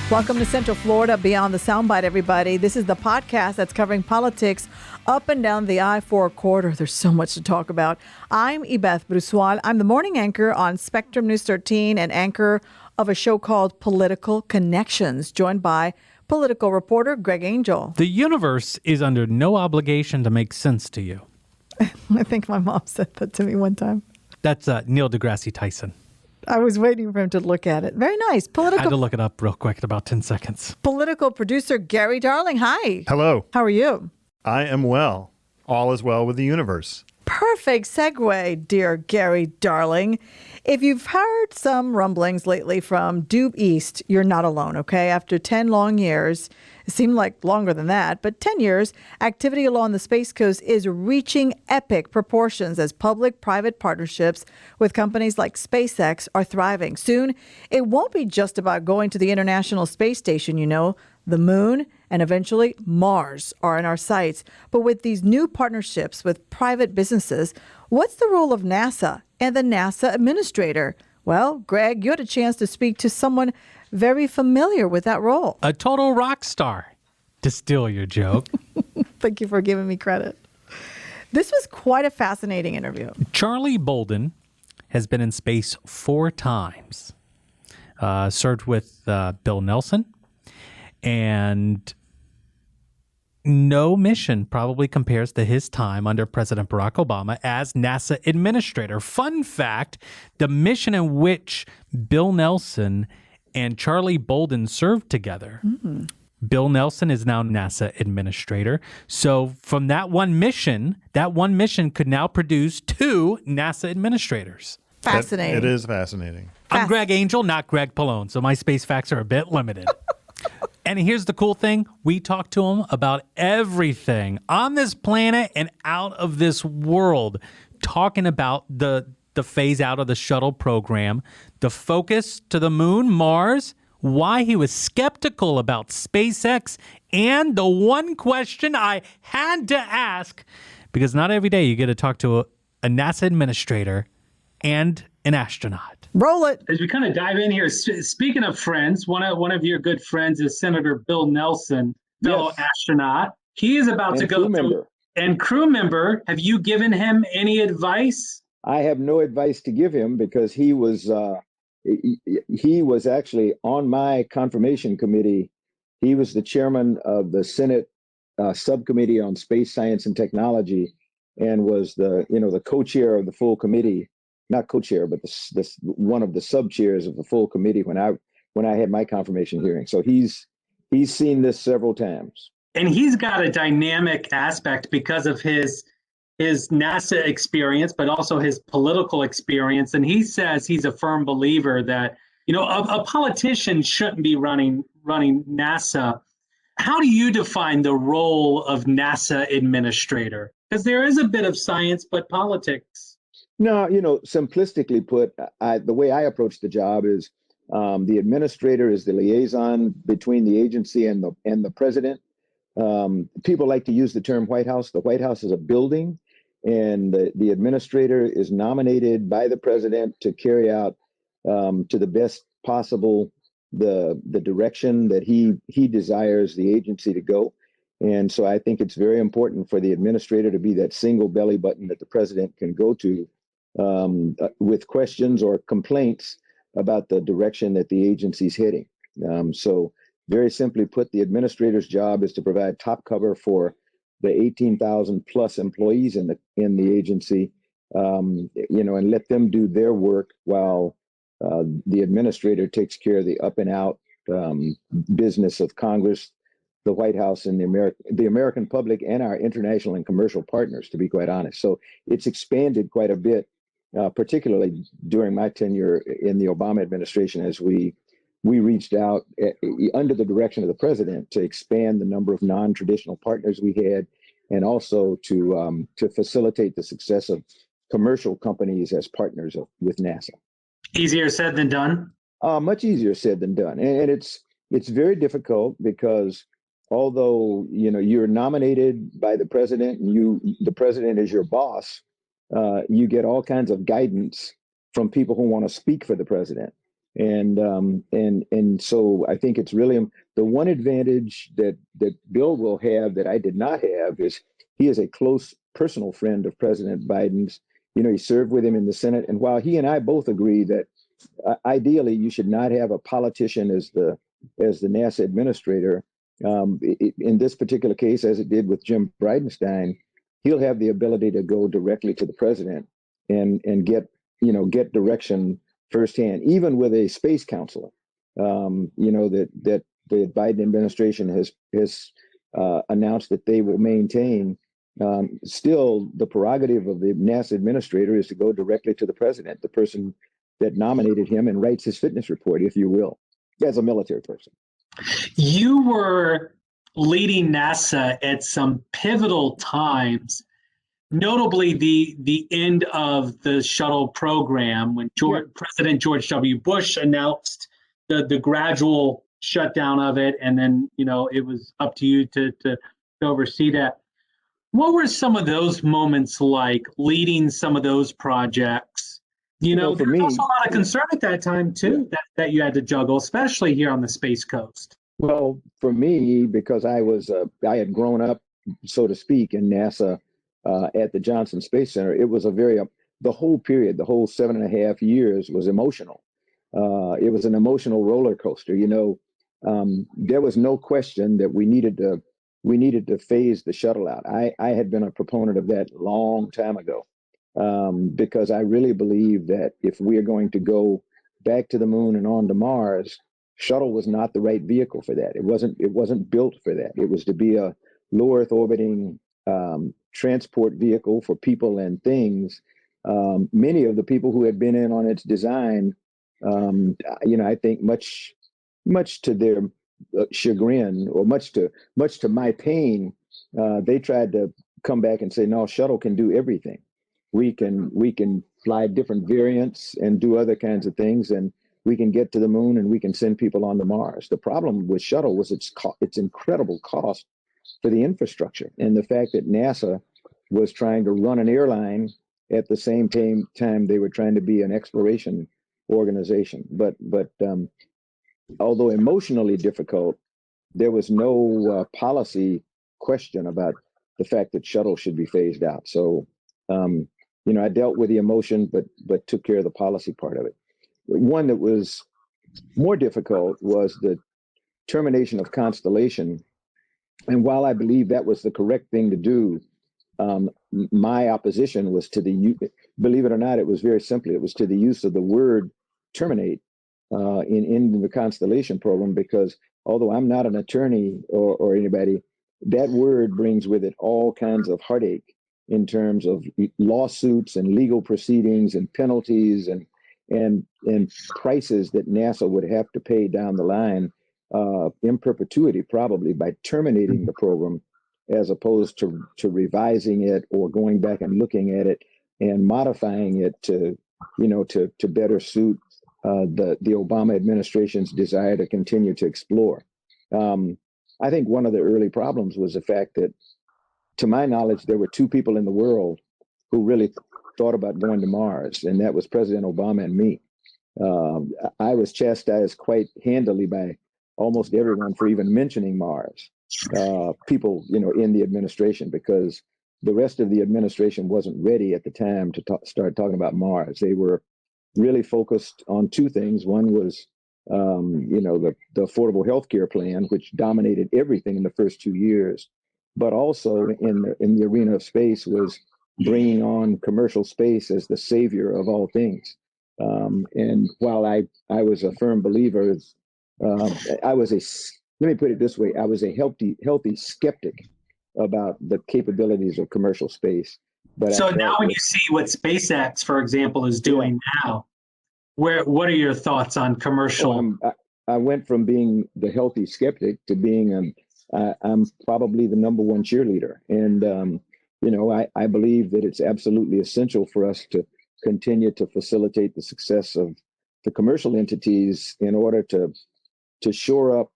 Welcome to Central Florida Beyond the Soundbite, everybody. This is the podcast that's covering politics up and down the I-4 corridor. There's so much to talk about. I'm Ybeth Bruzual. I'm the morning anchor on Spectrum News 13 and anchor of a show called Political Connections, joined by political reporter Greg Angel. The universe is under no obligation to make sense to you. I think my mom said that to me one time. That's Neil deGrasse Tyson. I was waiting for him to look at it. Very nice. I had to look it up real quick in about 10 seconds. Political producer Gary Darling. Hi. Hello. How are you? I am well. All is well with the universe. Perfect segue, dear Gary Darling. If you've heard some rumblings lately from due east, you're not alone, okay? After 10 long years, it seemed like longer than that, but 10 years, activity along the Space Coast is reaching epic proportions as public-private partnerships with companies like SpaceX are thriving. Soon, it won't be just about going to the International Space Station, you know. The moon and eventually Mars are in our sights. But with these new partnerships with private businesses, what's the role of NASA and the NASA Administrator? Well, Greg, you had a chance to speak to someone very familiar with that role. A total rock star, to steal your joke. Thank you for giving me credit. This was quite a fascinating interview. Charlie Bolden has been in space 4 times, served with Bill Nelson, and no mission probably compares to his time under President Barack Obama as NASA Administrator. Fun fact, the mission in which Bill Nelson and Charlie Bolden served together. Bill Nelson is now NASA Administrator. So from that one mission could now produce 2 NASA Administrators. Fascinating. It is fascinating. I'm Greg Angel, not Greg Pallone, so my space facts are a bit limited. And here's the cool thing. We talked to him about everything on this planet and out of this world, talking about the phase out of the shuttle program, the focus to the moon, Mars, why he was skeptical about SpaceX, and the one question I had to ask, because not every day you get to talk to a NASA administrator and an astronaut. Roll it. As we kind of dive in here, speaking of friends, one of your good friends is Senator Bill Nelson, fellow astronaut. He is about to go through. And crew member, have you given him any advice? I have no advice to give him because he was actually on my confirmation committee. He was the chairman of the Senate subcommittee on space science and technology, and was the co-chair of the full committee. Not co-chair, but the one of the sub-chairs of the full committee when I had my confirmation hearing. So he's seen this several times. And he's got a dynamic aspect because of his NASA experience, but also his political experience. And he says he's a firm believer that, a politician shouldn't be running NASA. How do you define the role of NASA administrator? Because there is a bit of science, but politics. No, simplistically put, the way I approach the job is the administrator is the liaison between the agency and the president. People like to use the term White House. The White House is a building, and the administrator is nominated by the president to carry out to the best possible the direction that he desires the agency to go. And so I think it's very important for the administrator to be that single belly button that the president can go to with questions or complaints about the direction that the agency's heading. So very simply put, the administrator's job is to provide top cover for the 18,000 plus employees in the agency, and let them do their work while the administrator takes care of the up and out business of Congress, the White House, and the American public, and our international and commercial partners, to be quite honest. So it's expanded quite a bit, particularly during my tenure in the Obama administration, as we reached out under the direction of the president to expand the number of non-traditional partners we had, and also to facilitate the success of commercial companies as partners with NASA. Easier said than done? Much easier said than done. And it's very difficult because although you're nominated by the president and the president is your boss, you get all kinds of guidance from people who want to speak for the president. And so I think it's really the one advantage that Bill will have that I did not have is he is a close personal friend of President Biden's. He served with him in the Senate, and while he and I both agree that ideally you should not have a politician as the NASA administrator, in this particular case, as it did with Jim Bridenstine, he'll have the ability to go directly to the president and get direction firsthand, even with a space counselor. That the Biden administration has announced that they will maintain. Still, the prerogative of the NASA administrator is to go directly to the president, the person that nominated him, and writes his fitness report, if you will, as a military person. You were leading NASA at some pivotal times, notably the end of the shuttle program when President George W. Bush announced the gradual shutdown of it, and then it was up to you to oversee that. What were some of those moments like, leading some of those projects? For me, also a lot of concern at that time too, that you had to juggle, especially here on the Space Coast. Well, for me, because I had grown up, so to speak, in NASA at the Johnson Space Center, it was the whole period, the whole 7.5 years was emotional. It was an emotional roller coaster. There was no question that we needed to phase the shuttle out. I had been a proponent of that a long time ago, because I really believe that if we are going to go back to the moon and on to Mars, shuttle was not the right vehicle for that. It wasn't built for that. It was to be a low Earth orbiting transport vehicle for people and things. Many of the people who had been in on its design, I think much to their chagrin, or much to my pain, they tried to come back and say, no, shuttle can do everything. We can fly different variants and do other kinds of things, and we can get to the moon and we can send people on to Mars. The problem with shuttle was its incredible cost for the infrastructure, and the fact that NASA was trying to run an airline at the same time they were trying to be an exploration organization. But although emotionally difficult, there was no policy question about the fact that shuttle should be phased out. So, I dealt with the emotion, but took care of the policy part of it. One that was more difficult was the termination of Constellation. And while I believe that was the correct thing to do, my opposition was to believe it or not, it was very simply, it was to the use of the word terminate in the Constellation program, because although I'm not an attorney or anybody, that word brings with it all kinds of heartache in terms of lawsuits and legal proceedings and penalties and prices that NASA would have to pay down the line in perpetuity, probably, by terminating the program, as opposed to revising it or going back and looking at it and modifying it to better suit the Obama administration's desire to continue to explore. I think one of the early problems was the fact that, to my knowledge, there were two people in the world who really thought about going to Mars, and that was President Obama and me. I was chastised quite handily by almost everyone for even mentioning Mars, people, in the administration, because the rest of the administration wasn't ready at the time to start talking about Mars. They were really focused on two things. One was, the affordable health care plan, which dominated everything in the first 2 years, but also in the arena of space was bringing on commercial space as the savior of all things. And while I was a firm believer, let me put it this way, I was a healthy skeptic about the capabilities of commercial space. But so now when you see what SpaceX, for example, is doing now, what are your thoughts on commercial? I went from being the healthy skeptic to being I'm probably the number one cheerleader. And, I believe that it's absolutely essential for us to continue to facilitate the success of the commercial entities in order to shore up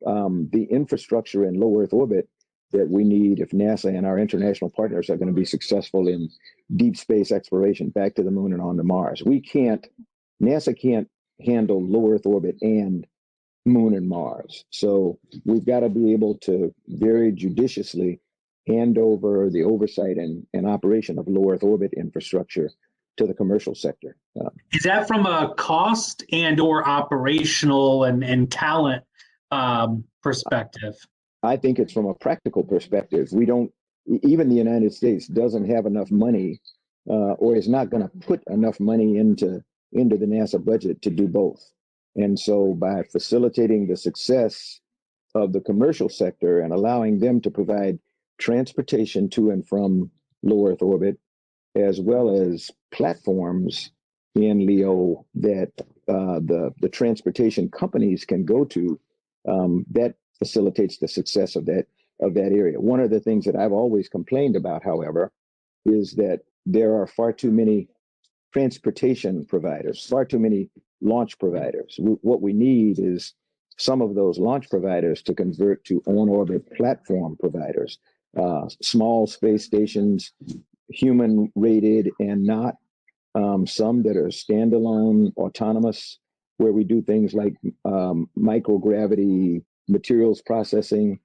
the infrastructure in low Earth orbit that we need if NASA and our international partners are going to be successful in deep space exploration back to the moon and on to Mars. NASA can't handle low Earth orbit and Moon and Mars. So we've got to be able to very judiciously hand over the oversight and operation of low Earth orbit infrastructure to the commercial sector. Is that from a cost and or operational and talent perspective? I think it's from a practical perspective. We don't, even the United States doesn't have enough money or is not going to put enough money into the NASA budget to do both. And so by facilitating the success of the commercial sector and allowing them to provide transportation to and from low Earth orbit, as well as platforms in LEO that the transportation companies can go to, that facilitates the success of that area. One of the things that I've always complained about, however, is that there are far too many transportation providers, far too many launch providers. What we need is some of those launch providers to convert to on-orbit platform providers, small space stations, human-rated and not, some that are standalone, autonomous, where we do things like microgravity, materials processing,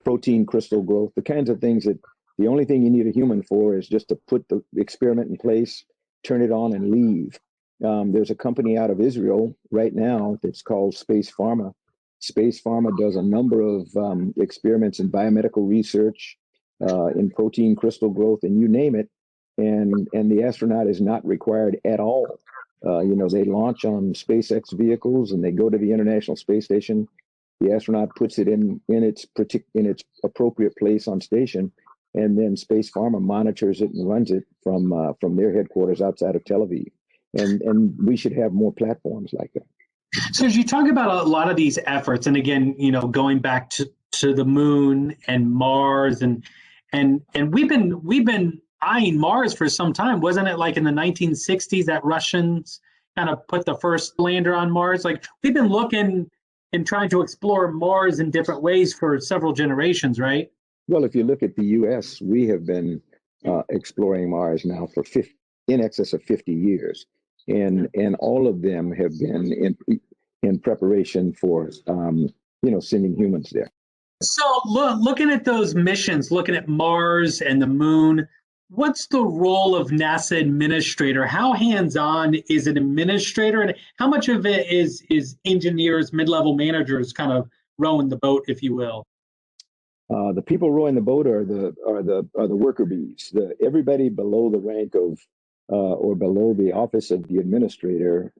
protein crystal growth, the kinds of things that the only thing you need a human for is just to put the experiment in place, turn it on, and leave. There's a company out of Israel right now that's called Space Pharma. Space Pharma does a number of experiments in biomedical research, in protein crystal growth, and you name it. And the astronaut is not required at all. They launch on SpaceX vehicles and they go to the International Space Station. The astronaut puts it in its appropriate place on station, and then Space Pharma monitors it and runs it from their headquarters outside of Tel Aviv. And we should have more platforms like that. So as you talk about a lot of these efforts, and again, going back to the moon and Mars, and we've been eyeing Mars for some time. Wasn't it like in the 1960s that Russians kind of put the first lander on Mars? Like, we've been looking and trying to explore Mars in different ways for several generations, right? Well, if you look at the U.S., we have been exploring Mars now for in excess of 50 years. And all of them have been in preparation for, sending humans there. So looking at those missions, looking at Mars and the moon, what's the role of NASA Administrator? How hands-on is an administrator, and how much of it is engineers, mid-level managers kind of rowing the boat, if you will? The people rowing the boat are the worker bees. Everybody below the rank of or below the office of the administrator,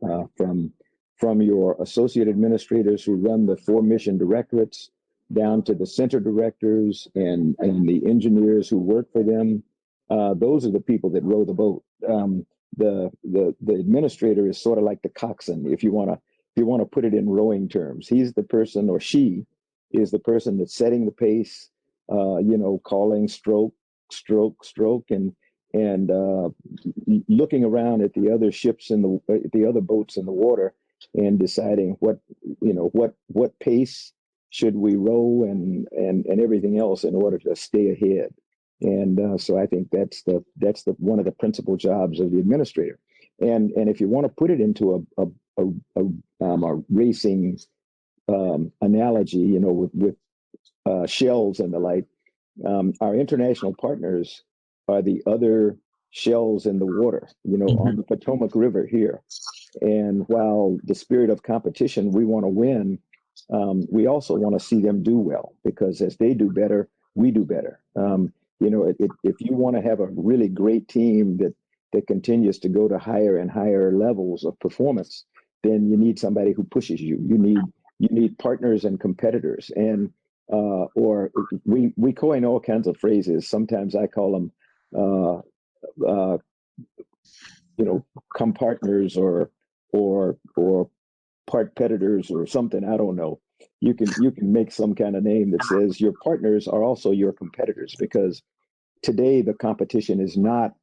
from your associate administrators who run the 4 mission directorates, down to the center directors and the engineers who work for them. Those are the people that row the boat. The administrator is sort of like the coxswain, if you want to put it in rowing terms. He's the person, or she is the person that's setting the pace, calling stroke, and looking around at the other ships the other boats in the water, and deciding what pace should we row and everything else in order to stay ahead. And so I think that's one of the principal jobs of the administrator. And if you want to put it into a racing analogy, with shells and the like, our international partners are the other shells in the water, on the Potomac River here. And while the spirit of competition, we want to win, we also want to see them do well, because as they do better, we do better. If you want to have a really great team that continues to go to higher and higher levels of performance, then you need somebody who pushes you. You need partners and competitors, and or we coin all kinds of phrases. Sometimes I call them compartners or part competitors or something. I don't know. You can make some kind of name that says your partners are also your competitors, because today the competition is not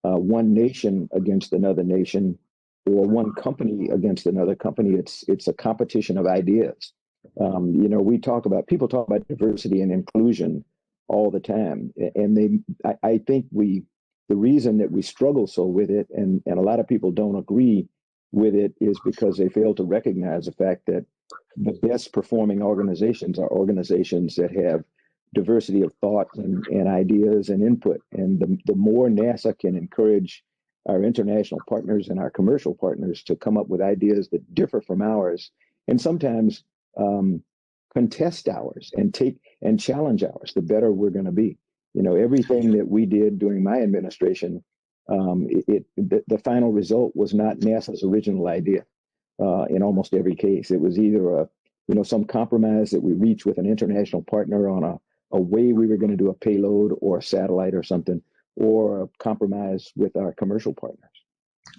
one nation against another nation or one company against another company. It's a competition of ideas. People talk about diversity and inclusion all the time, and I think the reason that we struggle so with it, and a lot of people don't agree, with it is because they fail to recognize the fact that the best performing organizations are organizations that have diversity of thought and ideas and input. And the more NASA can encourage our international partners and our commercial partners to come up with ideas that differ from ours, and sometimes contest ours and challenge ours, the better we're going to be. Everything that we did during my administration, the final result was not NASA's original idea. In almost every case, it was either some compromise that we reached with an international partner on a way we were going to do a payload or a satellite or something, or a compromise with our commercial partners.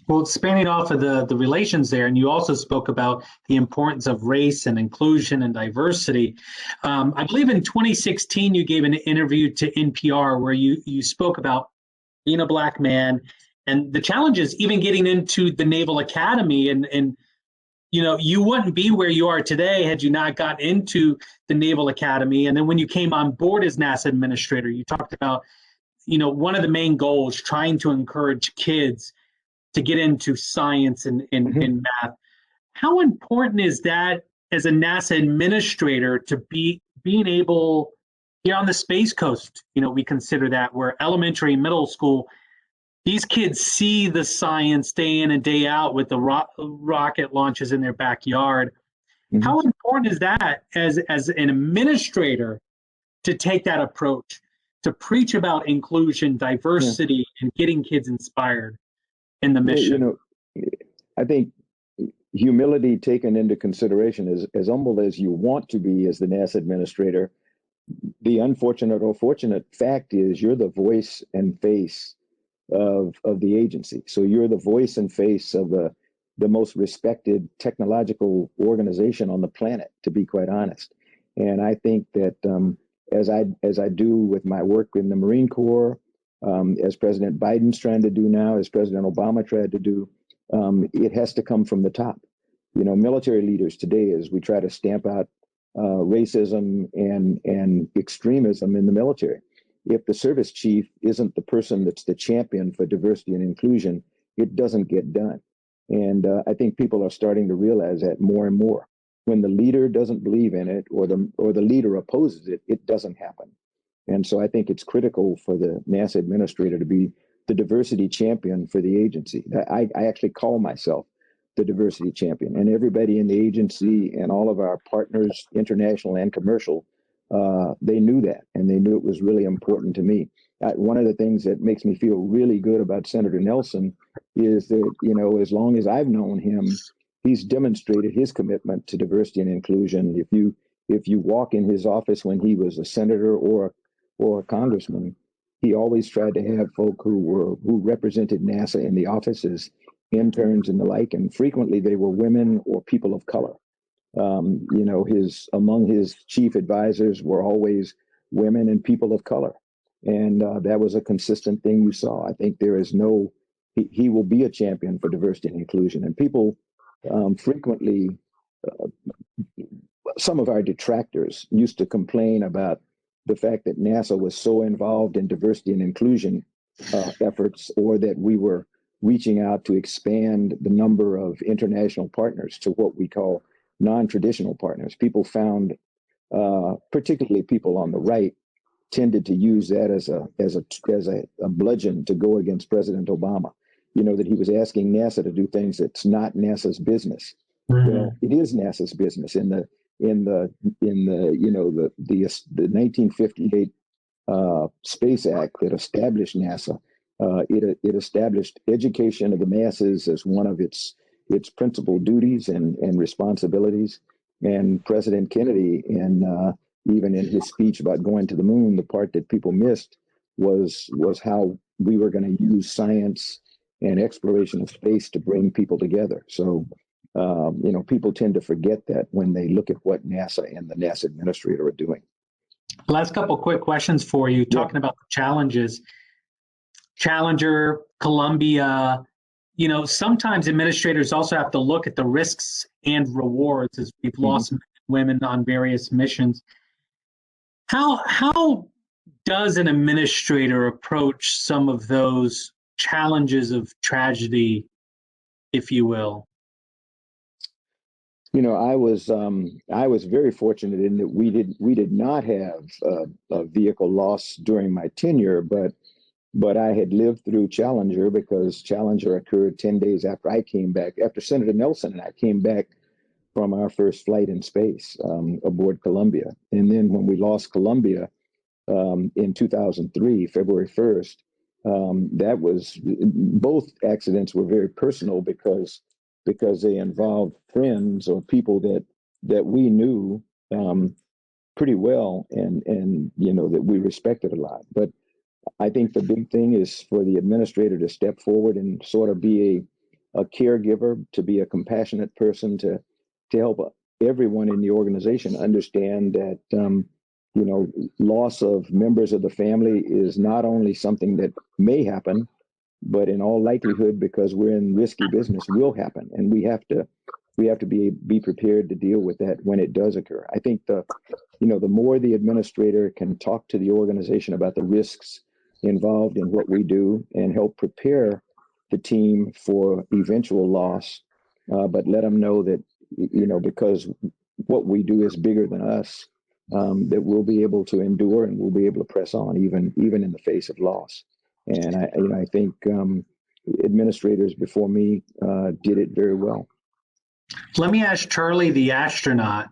Well, expanding off of the relations there, and you also spoke about the importance of race and inclusion and diversity. I believe in 2016, you gave an interview to NPR where you spoke about being a Black man and the challenges even getting into the Naval Academy. And you wouldn't be where you are today had you not got into the Naval Academy. And then when you came on board as NASA Administrator, you talked about, one of the main goals, trying to encourage kids to get into science and math. How important is that as a NASA Administrator to being able, here on the Space Coast, we consider that where elementary and middle school, these kids see the science day in and day out with the rocket launches in their backyard. Mm-hmm. How important is that as an administrator to take that approach, to preach about inclusion, diversity, and getting kids inspired in the mission? I think humility taken into consideration is as humble as you want to be as the NASA Administrator. The unfortunate or fortunate fact is you're the voice and face of the agency. So you're the voice and face of the most respected technological organization on the planet, to be quite honest. And I think that as I do with my work in the Marine Corps, as President Biden's trying to do now, as President Obama tried to do, it has to come from the top. Military leaders today, as we try to stamp out racism and extremism in the military, if the service chief isn't the person that's the champion for diversity and inclusion, it doesn't get done. And I think people are starting to realize that more and more. When the leader doesn't believe in it, or the leader opposes it, it doesn't happen. And so I think it's critical for the NASA Administrator to be the diversity champion for the agency. I actually call myself the diversity champion, and everybody in the agency and all of our partners, international and commercial, they knew that, and they knew it was really important to me. One of the things that makes me feel really good about Senator Nelson is that, as long as I've known him, he's demonstrated his commitment to diversity and inclusion. If you walk in his office when he was a senator or a congressman, he always tried to have folk who represented NASA in the offices, interns and the like, and frequently they were women or people of color. Among his chief advisors were always women and people of color, and that was a consistent thing you saw. I think he will be a champion for diversity and inclusion, and people frequently, some of our detractors used to complain about the fact that NASA was so involved in diversity and inclusion efforts, or that we were reaching out to expand the number of international partners to what we call non-traditional partners. People found, particularly people on the right, tended to use that as a bludgeon to go against President Obama. That he was asking NASA to do things that's not NASA's business. Mm-hmm. It is NASA's business. In the 1958 Space Act that established NASA, it established education of the masses as one of its principal duties and responsibilities. And President Kennedy, even in his speech about going to the moon, the part that people missed was how we were going to use science and exploration of space to bring people together. So, people tend to forget that when they look at what NASA and the NASA Administrator are doing. Last couple of quick questions for you, talking about the challenges. Challenger, Columbia, sometimes administrators also have to look at the risks and rewards, as we've lost women on various missions. How does an administrator approach some of those challenges of tragedy, if you will? I was very fortunate in that we did not have a vehicle loss during my tenure, but I had lived through Challenger because Challenger occurred 10 days after I came back, after Senator Nelson and I came back from our first flight in space aboard Columbia. And then when we lost Columbia in 2003, February 1st, that was, both accidents were very personal because they involved friends or people that we knew pretty well and that we respected a lot. But I think the big thing is for the administrator to step forward and sort of be a caregiver, to be a compassionate person, to help everyone in the organization understand that loss of members of the family is not only something that may happen, but in all likelihood, because we're in risky business, will happen, and we have to be prepared to deal with that when it does occur. I think the more the administrator can talk to the organization about the risks involved in what we do and help prepare the team for eventual loss, but let them know that because what we do is bigger than us, that we'll be able to endure and we'll be able to press on even in the face of loss. And I think administrators before me did it very well. Let me ask Charlie, the astronaut,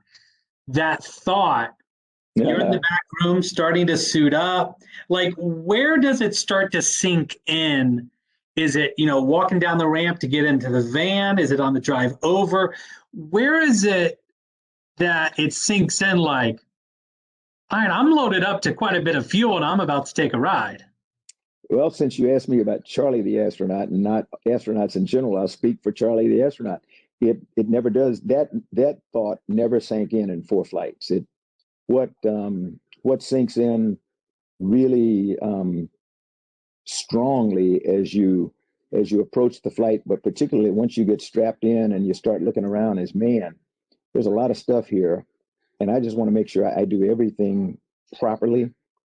that thought. You're in the back room starting to suit up. Like, where does it start to sink in? Is it, walking down the ramp to get into the van? Is it on the drive over? Where is it that it sinks in like, all right, I'm loaded up to quite a bit of fuel and I'm about to take a ride? Well, since you asked me about Charlie the astronaut and not astronauts in general, I'll speak for Charlie the astronaut. It never does. That thought never sank in 4 flights. What sinks in really strongly as you approach the flight, but particularly once you get strapped in and you start looking around, is, man, there's a lot of stuff here, and I just want to make sure I do everything properly.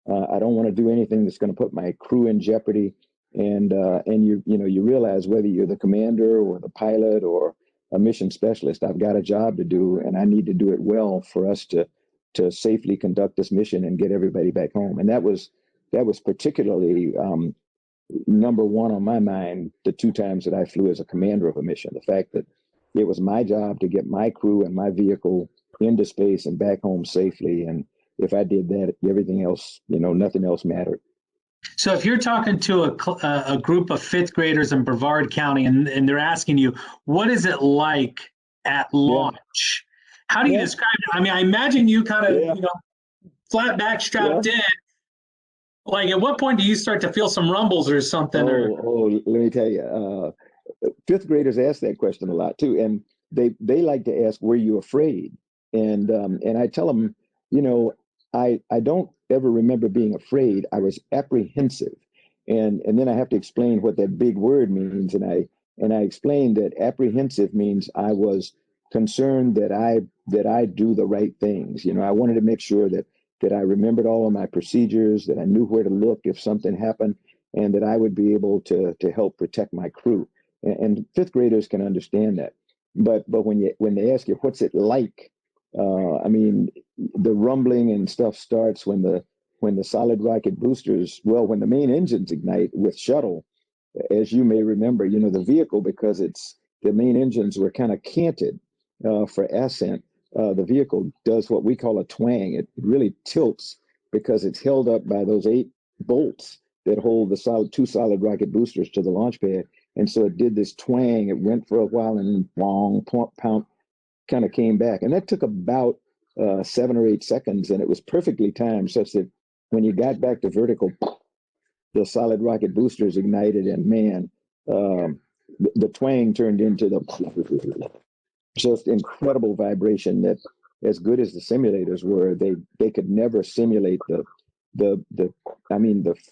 I don't want to do anything that's going to put my crew in jeopardy. And you realize whether you're the commander or the pilot or a mission specialist, I've got a job to do, and I need to do it well for us to safely conduct this mission and get everybody back home. And that was particularly number one on my mind the 2 times that I flew as a commander of a mission. The fact that it was my job to get my crew and my vehicle into space and back home safely. And if I did that, everything else, nothing else mattered. So if you're talking to a group of 5th graders in Brevard County and they're asking you, what is it like at launch? How do you describe it? I mean, I imagine you kind of, flat back, strapped in. Like, at what point do you start to feel some rumbles or something? Let me tell you, 5th graders ask that question a lot too, and they like to ask, "Were you afraid?" And I tell them, I don't ever remember being afraid. I was apprehensive, and then I have to explain what that big word means, and I explained that apprehensive means I was concerned that I do the right things. I wanted to make sure that I remembered all of my procedures, that I knew where to look if something happened, and that I would be able to help protect my crew. And 5th graders can understand that. But when they ask you what's it like, I mean, the rumbling and stuff starts when the solid rocket boosters, when the main engines ignite with shuttle. As you may remember, the vehicle, because the main engines were kind of canted for ascent. The vehicle does what we call a twang. It really tilts because it's held up by those 8 bolts that hold the 2 solid rocket boosters to the launch pad. And so it did this twang. It went for a while and then bong, pound, kind of came back. And that took about 7 or 8 seconds. And it was perfectly timed such that when you got back to vertical, the solid rocket boosters ignited, and man, the twang turned into the just incredible vibration that, as good as the simulators were, they could never simulate the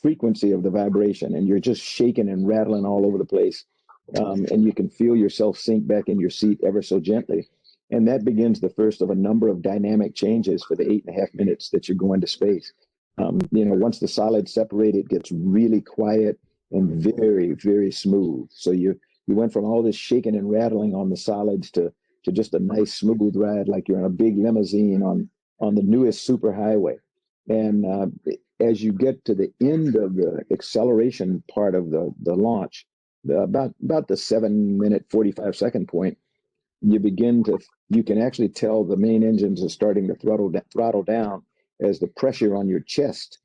frequency of the vibration, and you're just shaking and rattling all over the place. And you can feel yourself sink back in your seat ever so gently. And that begins the first of a number of dynamic changes for the 8.5 minutes that you're going to space. Once the solids separate, it gets really quiet and very, very smooth. So you went from all this shaking and rattling on the solids to to just a nice smooth ride, like you're in a big limousine on the newest superhighway. And as you get to the end of the acceleration part of the launch, about the 7-minute 45-second point, you can actually tell the main engines are starting to throttle down as the pressure on your chest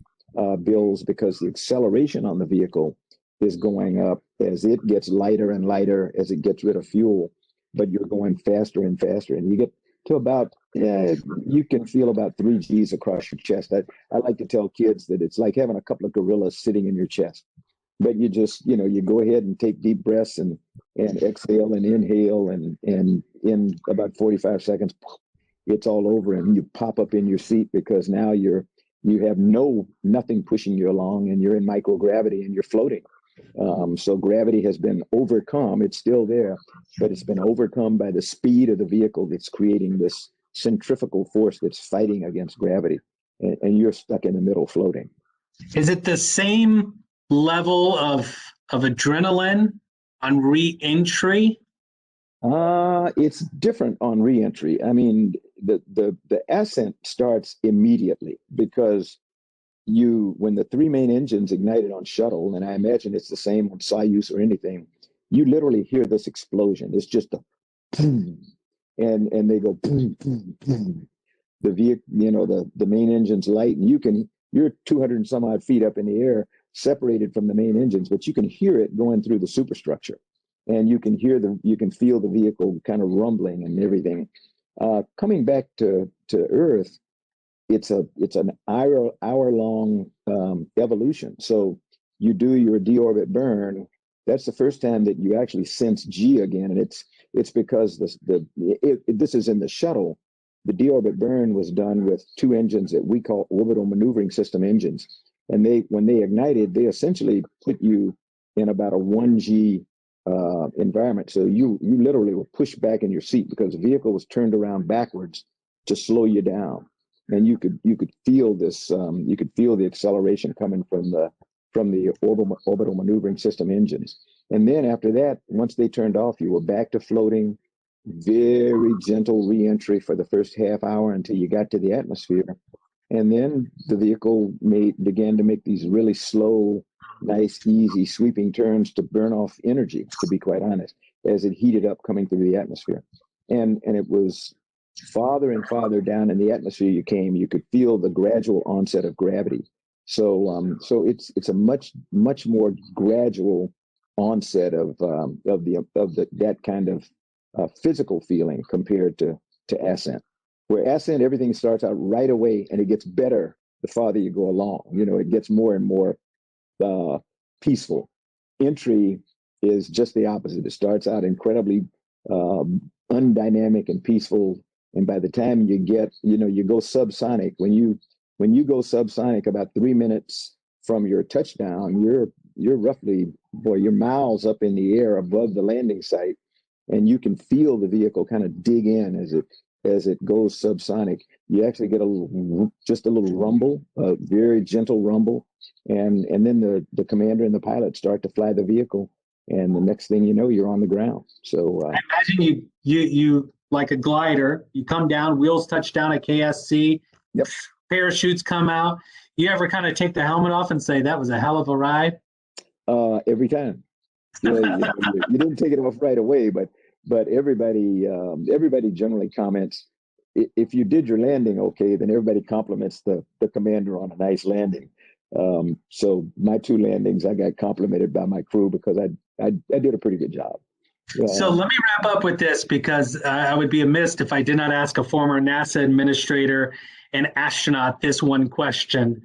builds, because the acceleration on the vehicle is going up as it gets lighter and lighter as it gets rid of fuel, but you're going faster and faster, and you get to about you can feel about 3 Gs across your chest. I like to tell kids that it's like having a couple of gorillas sitting in your chest, but you just, you go ahead and take deep breaths and exhale and inhale, and in about 45 seconds, it's all over, and you pop up in your seat, because now you have nothing pushing you along, and you're in microgravity and you're floating. So gravity has been overcome. It's still there, but it's been overcome by the speed of the vehicle that's creating this centrifugal force that's fighting against gravity, and you're stuck in the middle floating. Is it the same level of adrenaline on re-entry? It's different on re-entry. I mean, the ascent starts immediately, because when the 3 main engines ignited on shuttle, and I imagine it's the same on Soyuz or anything, you literally hear this explosion. It's just a boom, and they go boom, boom, boom. The vehicle, the main engine's light, and you're 200 and some odd feet up in the air, separated from the main engines, but you can hear it going through the superstructure, and you can feel the vehicle kind of rumbling and everything. Coming back to Earth, it's an hour-long evolution. So you do your deorbit burn. That's the first time that you actually sense G again, and it's because this is in the shuttle. The deorbit burn was done with 2 engines that we call orbital maneuvering system engines, and when they ignited, they essentially put you in about a 1G environment. So you literally were pushed back in your seat, because the vehicle was turned around backwards to slow you down. And you could feel this. You could feel the acceleration coming from the orbital maneuvering system engines. And then after that, once they turned off, you were back to floating. Very gentle re-entry for the first half hour until you got to the atmosphere, and then the vehicle began to make these really slow, nice, easy sweeping turns to burn off energy. To be quite honest, as it heated up coming through the atmosphere, and it was farther and farther down in the atmosphere you could feel the gradual onset of gravity. So it's a much more gradual onset of that kind of physical feeling compared to ascent. Where ascent, everything starts out right away, and it gets better the farther you go along. It gets more and more peaceful. Entry is just the opposite. It starts out incredibly undynamic and peaceful, and by the time you go subsonic. When you go subsonic, about 3 minutes from your touchdown, you're roughly, you're miles up in the air above the landing site, and you can feel the vehicle kind of dig in as it goes subsonic. You actually get just a little rumble, a very gentle rumble, and then the commander and the pilot start to fly the vehicle, and the next thing you know, you're on the ground. So I imagine you like a glider. You come down, wheels touch down at KSC. Yep. Parachutes come out. You ever kind of take the helmet off and say that was a hell of a ride? Every time. You didn't take it off right away, but everybody generally comments. If you did your landing okay, then everybody compliments the commander on a nice landing. So my 2 landings, I got complimented by my crew because I did a pretty good job. So let me wrap up with this, because I would be amiss if I did not ask a former NASA administrator and astronaut this one question.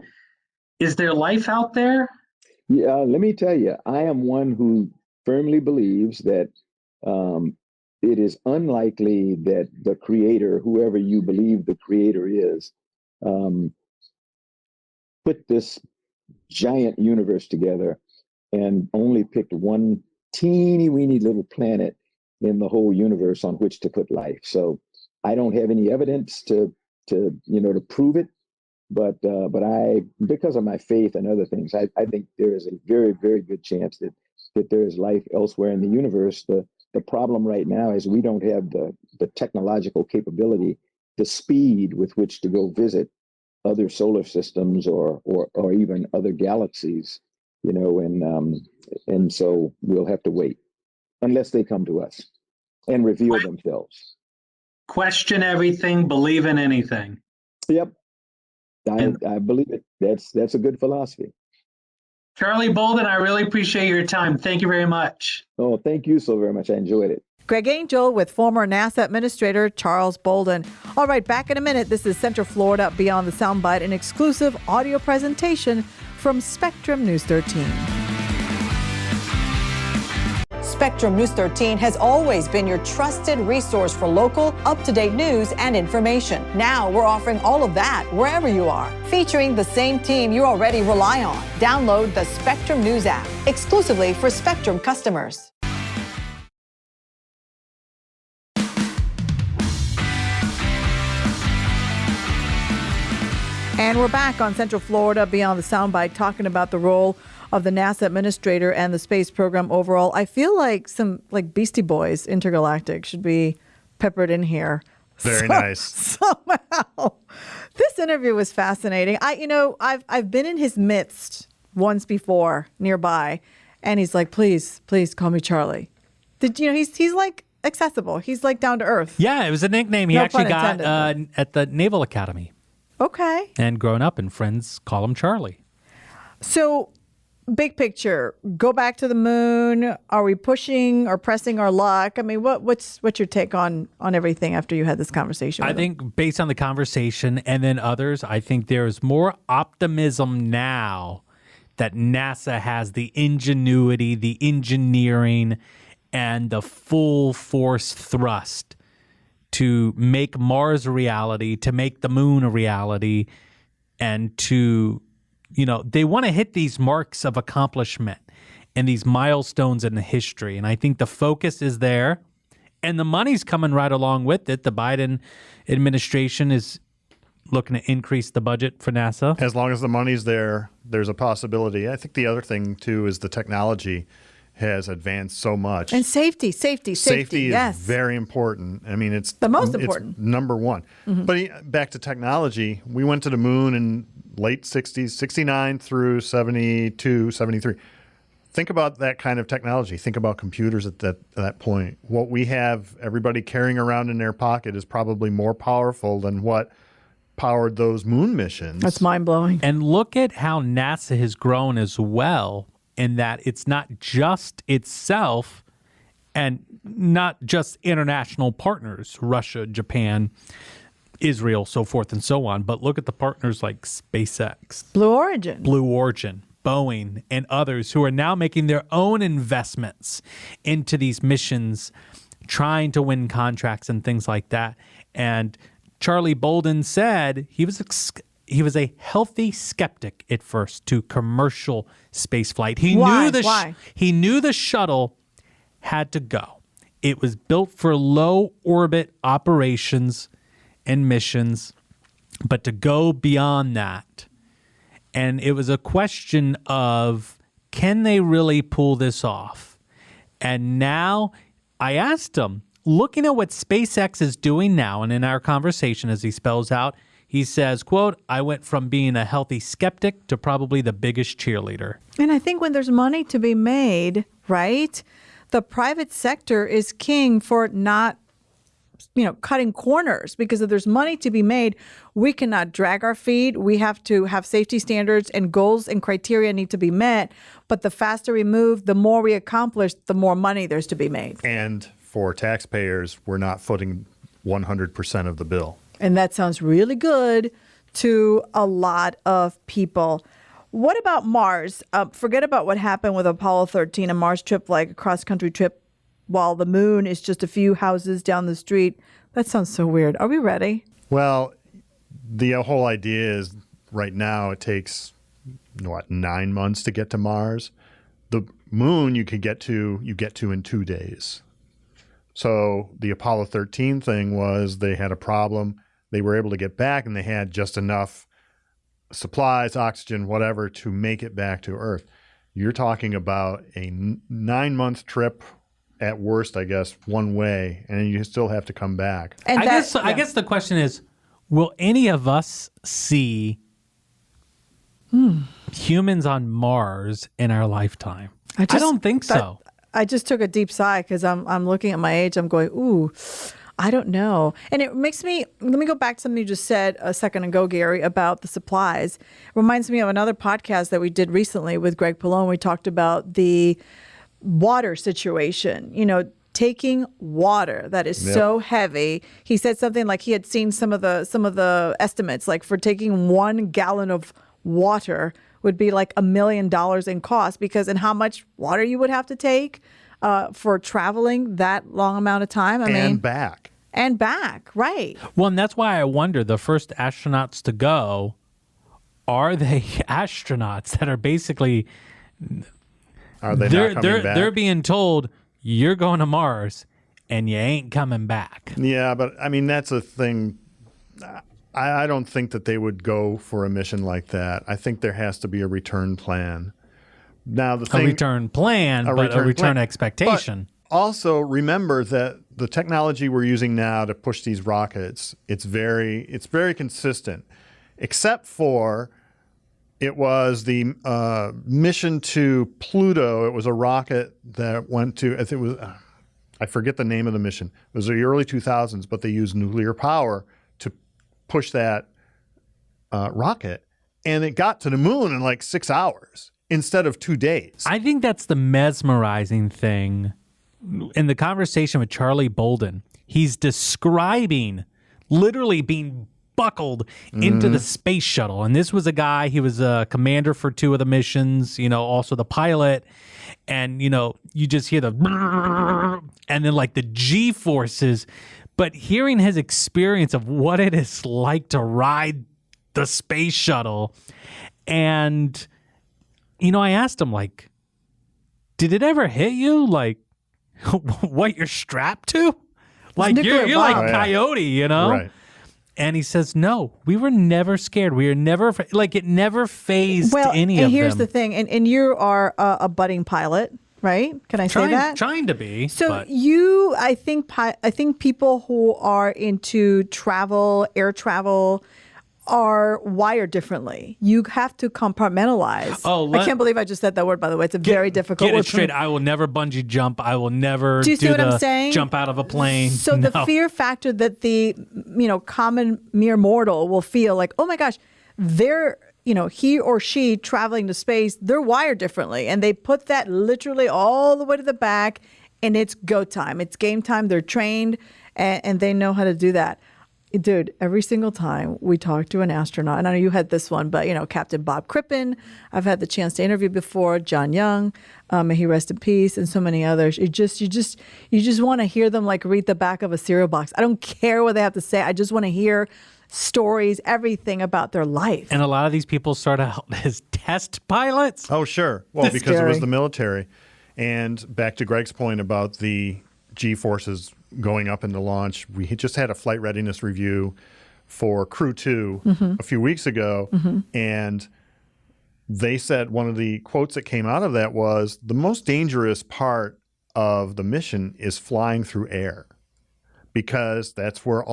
Is there life out there? Yeah, let me tell you, I am one who firmly believes that it is unlikely that the creator, whoever you believe the creator is, put this giant universe together and only picked one teeny weeny little planet in the whole universe on which to put life. So I don't have any evidence to prove it, but I, because of my faith and other things, I think there is a very, very good chance that there is life elsewhere in the universe. The problem right now is we don't have the technological capability, the speed with which to go visit other solar systems or even other galaxies, and so we'll have to wait unless they come to us and reveal themselves. Question everything, believe in anything. Yep, I believe it. That's a good philosophy. Charlie Bolden, I really appreciate your time. Thank you very much. Oh, thank you so very much. I enjoyed it. Greg Angel with former NASA Administrator Charles Bolden. All right, back in a minute. This is Central Florida Beyond the Soundbite, an exclusive audio presentation from Spectrum News 13. Spectrum News 13 has always been your trusted resource for local, up-to-date news and information. Now we're offering all of that wherever you are, featuring the same team you already rely on. Download the Spectrum News app exclusively for Spectrum customers. And we're back on Central Florida Beyond the Soundbite, talking about the role of the NASA Administrator and the space program overall. I feel like some Beastie Boys Intergalactic should be peppered in here. Very nice. Somehow. This interview was fascinating. I've been in his midst once before nearby, and he's like, please call me Charlie. He's like accessible. He's like down to earth. Yeah, it was a nickname he No actually pun got intended. at the Naval Academy. Okay. And growing up, and friends call him Charlie. So, big picture, go back to the moon. Are we pushing or pressing our luck? I mean, what's your take on everything after you had this conversation with I think based on the conversation and then others, I think there's more optimism now that NASA has the ingenuity, the engineering, and the full force thrust to make Mars a reality, to make the moon a reality, and to, they want to hit these marks of accomplishment and these milestones in the history. And I think the focus is there, and the money's coming right along with it. The Biden administration is looking to increase the budget for NASA. As long as the money's there, there's a possibility. I think the other thing, too, is the technology has advanced so much. And safety. Safety yes. is very important. I mean, it's the most important. It's number one. Mm-hmm. But back to technology, we went to the moon in late 60s, 69 through 72, 73. Think about that kind of technology. Think about computers at that point. What we have everybody carrying around in their pocket is probably more powerful than what powered those moon missions. That's mind-blowing. And look at how NASA has grown as well, in that it's not just itself and not just international partners, Russia, Japan, Israel, so forth and so on, but look at the partners like SpaceX, Blue Origin, Boeing, and others who are now making their own investments into these missions, trying to win contracts and things like that. And Charlie Bolden said he was a healthy skeptic at first to commercial space flight. Why? He knew the shuttle had to go. It was built for low orbit operations and missions, but to go beyond that. And it was a question of, can they really pull this off? And now I asked him, looking at what SpaceX is doing now, and in our conversation as he spells out, he says, quote, I went from being a healthy skeptic to probably the biggest cheerleader. And I think when there's money to be made, right, the private sector is king for not, cutting corners, because if there's money to be made, we cannot drag our feet. We have to have safety standards, and goals and criteria need to be met. But the faster we move, the more we accomplish, the more money there's to be made. And for taxpayers, we're not footing 100% of the bill. And that sounds really good to a lot of people. What about Mars? Forget about what happened with Apollo 13, a Mars trip, like a cross-country trip, while the moon is just a few houses down the street. That sounds so weird. Are we ready? Well, the whole idea is right now it takes, 9 months to get to Mars. The moon you get to in 2 days. So the Apollo 13 thing was they had a problem. They were able to get back, and they had just enough supplies, oxygen, whatever, to make it back to Earth. You're talking about a 9-month trip at worst, I guess, one way, and you still have to come back. And I guess the question is, will any of us see humans on Mars in our lifetime? I don't think so. I just took a deep sigh because I'm looking at my age. I'm going, ooh, I don't know. And it makes me, let me go back to something you just said a second ago, Gary, about the supplies. It reminds me of another podcast that we did recently with Greg Pallone. We talked about the water situation, taking water that is so heavy. He said something like he had seen some of the estimates, like for taking 1 gallon of water would be like $1 million in cost, because and how much water you would have to take for traveling that long amount of time. I mean, back. And back, right. Well, and that's why I wonder, the first astronauts to go, are they astronauts that are basically... Are they not coming back? They're being told, you're going to Mars, and you ain't coming back. Yeah, but I mean, that's a thing. I don't think that they would go for a mission like that. I think there has to be a return plan. Now, A return plan, but a return expectation. But also, remember that the technology we're using now to push these rockets, it's very consistent, except for it was the mission to Pluto. It was a rocket that went to, I think it was, I forget the name of the mission. It was the early 2000s, but they used nuclear power to push that rocket, and it got to the moon in like 6 hours instead of 2 days. I think that's the mesmerizing thing. In the conversation with Charlie Bolden, he's describing literally being buckled into the space shuttle. And this was a guy, he was a commander for 2 of the missions, also the pilot. And, you just hear the and then like the G-forces. But hearing his experience of what it is like to ride the space shuttle. And, I asked him, like, did it ever hit you? Like, what you're strapped to? Like, you're like Coyote, Right. And he says, no, we were never scared. We were never, it never phazed any of them. And here's the thing, and you are a budding pilot, right? Can I say that? Trying to be. So but. I think people who are into travel, air travel, are wired differently. You have to compartmentalize. I can't believe I just said that word, by the way. It's a very difficult word. Get it straight. I will never bungee jump. I will never do you see what I'm saying? Jump out of a plane. So the fear factor that the common mere mortal will feel like, oh my gosh, they're he or she traveling to space, they're wired differently. And they put that literally all the way to the back, and it's go time. It's game time. They're trained and they know how to do that. Dude, every single time we talk to an astronaut, and I know you had this one, but Captain Bob Crippen, I've had the chance to interview before, John Young, may he rest in peace, and so many others. You just want to hear them like read the back of a cereal box. I don't care what they have to say. I just want to hear stories, everything about their life. And a lot of these people start out as test pilots. Oh, sure. Well, because it was the military. And back to Greg's point about the G-forces going up into launch, we just had a flight readiness review for Crew 2 a few weeks ago, and they said one of the quotes that came out of that was, the most dangerous part of the mission is flying through air, because that's where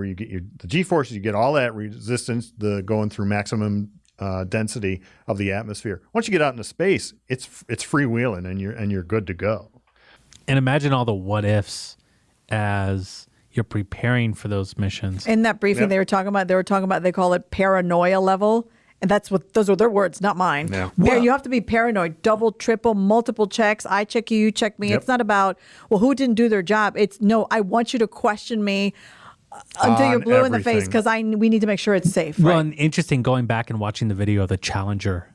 you get the G-forces, you get all that resistance, the going through maximum density of the atmosphere. Once you get out into space, it's freewheeling and you're good to go. And imagine all the what ifs as you're preparing for those missions. In that briefing they were talking about, they call it paranoia level. And those are their words, not mine. Yeah. You have to be paranoid, double, triple, multiple checks. I check you, you check me. It's not about, who didn't do their job. It's, no, I want you to question me until you're blue in the face, because we need to make sure it's safe. Well, right? and interesting, going back and watching the video of the Challenger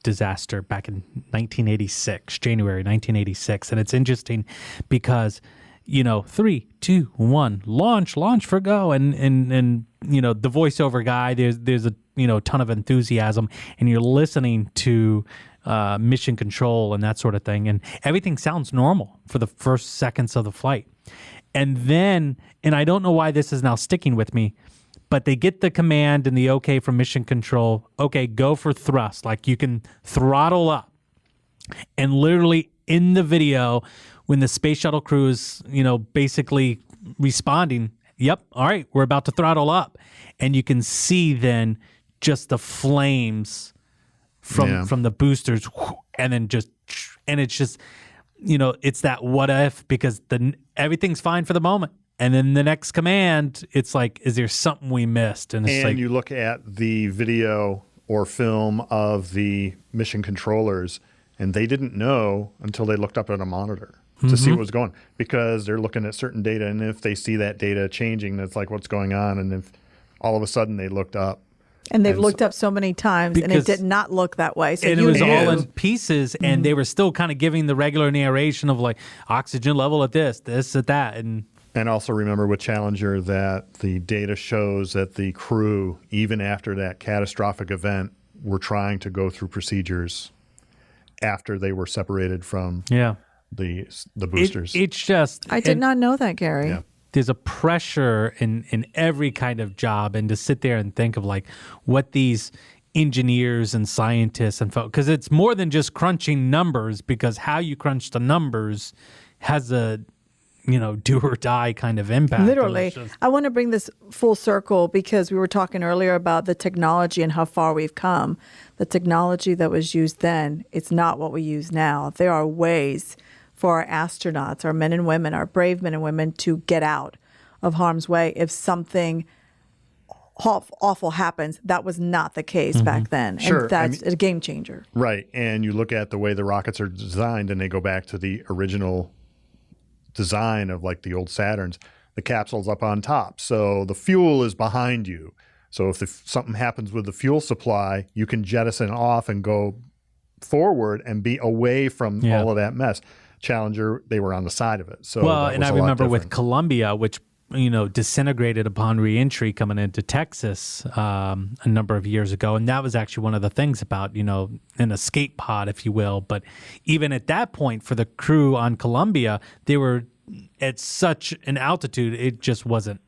disaster back in 1986, January 1986. And it's interesting because, 3, 2, 1, launch for go. And the voiceover guy, there's a, ton of enthusiasm, and you're listening to mission control and that sort of thing. And everything sounds normal for the first seconds of the flight. And then, and I don't know why this is now sticking with me, but they get the command and the okay from mission control. Okay, go for thrust. Like, you can throttle up. And literally in the video, when the space shuttle crew is, basically responding, yep, all right, we're about to throttle up. And you can see then just the flames from the boosters, and then it's just, it's that what if, because everything's fine for the moment. And then the next command, it's like, is there something we missed? And it's you look at the video or film of the mission controllers, and they didn't know until they looked up at a monitor to see what was going on, because they're looking at certain data. And if they see that data changing, that's like, what's going on? And if all of a sudden they looked up. And they've looked up so many times, and it did not look that way. So and it was all in pieces, and they were still kind of giving the regular narration of like oxygen level at this, at that. And also remember with Challenger that the data shows that the crew, even after that catastrophic event, were trying to go through procedures after they were separated from the boosters. It's just... I did not know that, Gary. Yeah. There's a pressure in every kind of job, and to sit there and think of like what these engineers and scientists and folks, because it's more than just crunching numbers, because how you crunch the numbers has a do or die kind of impact. Literally. I want to bring this full circle, because we were talking earlier about the technology and how far we've come. The technology that was used then, it's not what we use now. There are ways for our astronauts, our men and women, our brave men and women, to get out of harm's way if something awful happens. That was not the case back then. Sure. And that's a game changer. Right. And you look at the way the rockets are designed, and they go back to the original design of like the old Saturns. The capsule's up on top, so the fuel is behind you. So if something happens with the fuel supply, you can jettison off and go forward and be away from all of that mess. Challenger, they were on the side of it. So and I remember with Columbia, which disintegrated upon reentry coming into Texas a number of years ago, and that was actually one of the things about an escape pod, if you will. But even at that point, for the crew on Columbia, they were at such an altitude, it just wasn't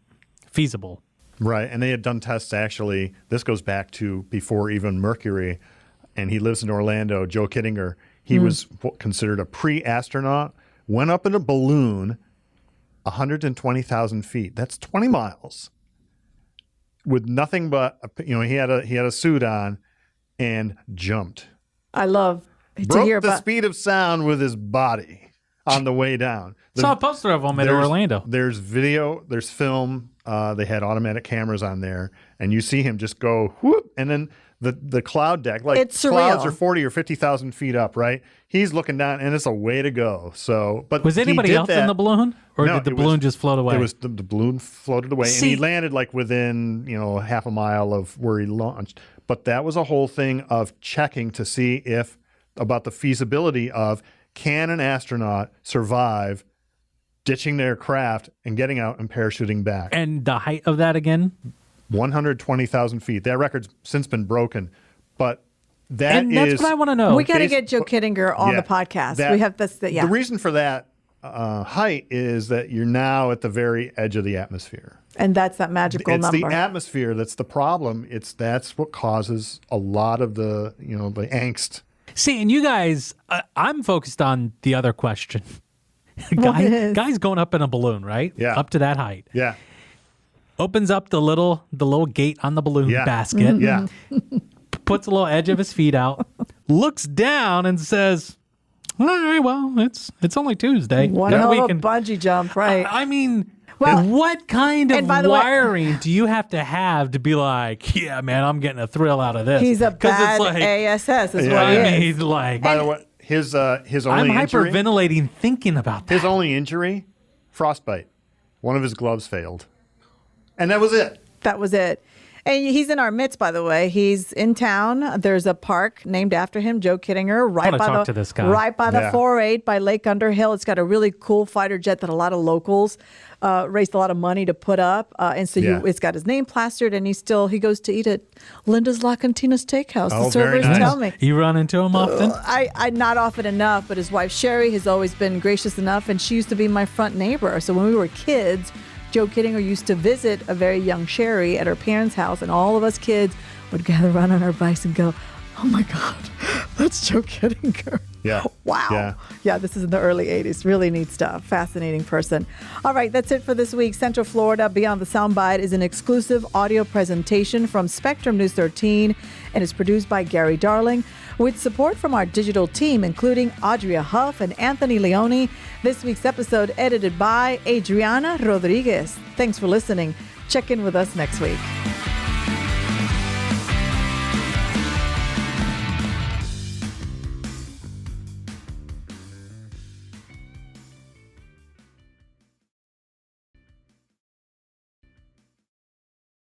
feasible. Right, and they had done tests actually. This goes back to before even Mercury, and he lives in Orlando. Joe Kittinger. He was considered a pre-astronaut, went up in a balloon 120,000 feet. That's 20 miles with nothing but, he had a suit on and jumped. I love to hear about the speed of sound with his body on the way down. Saw a poster of him in Orlando. There's video, there's film. They had automatic cameras on there, and you see him just go whoop, and then the cloud deck, like it's clouds surreal. are 40 or 50,000 feet up, right? He's looking down, and it's a way to go. So, but was anybody else in the balloon, or no, did the balloon just float away? It was the balloon floated away, and he landed like within half a mile of where he launched. But that was a whole thing of checking to see about the feasibility of, can an astronaut survive ditching their craft and getting out and parachuting back. And the height of that again? 120,000 feet. That record's since been broken, but that's what I want to know. We got to get Joe Kittinger on the podcast. We have this. The reason for that height is that you're now at the very edge of the atmosphere. And that's that magical number. It's the atmosphere that's the problem. That's what causes a lot of the the angst. See, and you guys, I'm focused on the other question. Guy's going up in a balloon, right? Yeah. Up to that height. Yeah. Opens up the little gate on the balloon basket. Yeah. Puts a little edge of his feet out. Looks down and says, "All right, well, it's only Tuesday. One hell of a bungee jump, right?" I mean, what kind of wiring do you have to be like, yeah, man, I'm getting a thrill out of this? He's a bad ASS, is what he is. By the way, his only I'm injury, hyperventilating thinking about that. His only injury, frostbite. One of his gloves failed, and that was it. That was it. And he's in our midst, by the way. He's in town. There's a park named after him, Joe Kittinger, right by the 408 by Lake Underhill. It's got a really cool fighter jet that a lot of locals raised a lot of money to put up. And so it's got his name plastered, and he goes to eat at Linda's La Cantina Steakhouse. The servers tell me. You run into him often? I not often enough, but his wife Sherry has always been gracious enough, and she used to be my front neighbor. So when we were kids, Joe Kittinger used to visit a very young Sherry at her parents' house, and all of us kids would gather around on our bikes and go, "Oh my God, that's Joe Kittinger." Yeah. Wow. Yeah, this is in the early 80s. Really neat stuff. Fascinating person. All right, that's it for this week. Central Florida Beyond the Soundbite is an exclusive audio presentation from Spectrum News 13 and is produced by Gary Darling with support from our digital team, including Audria Huff and Anthony Leone. This week's episode edited by Adriana Rodriguez. Thanks for listening. Check in with us next week.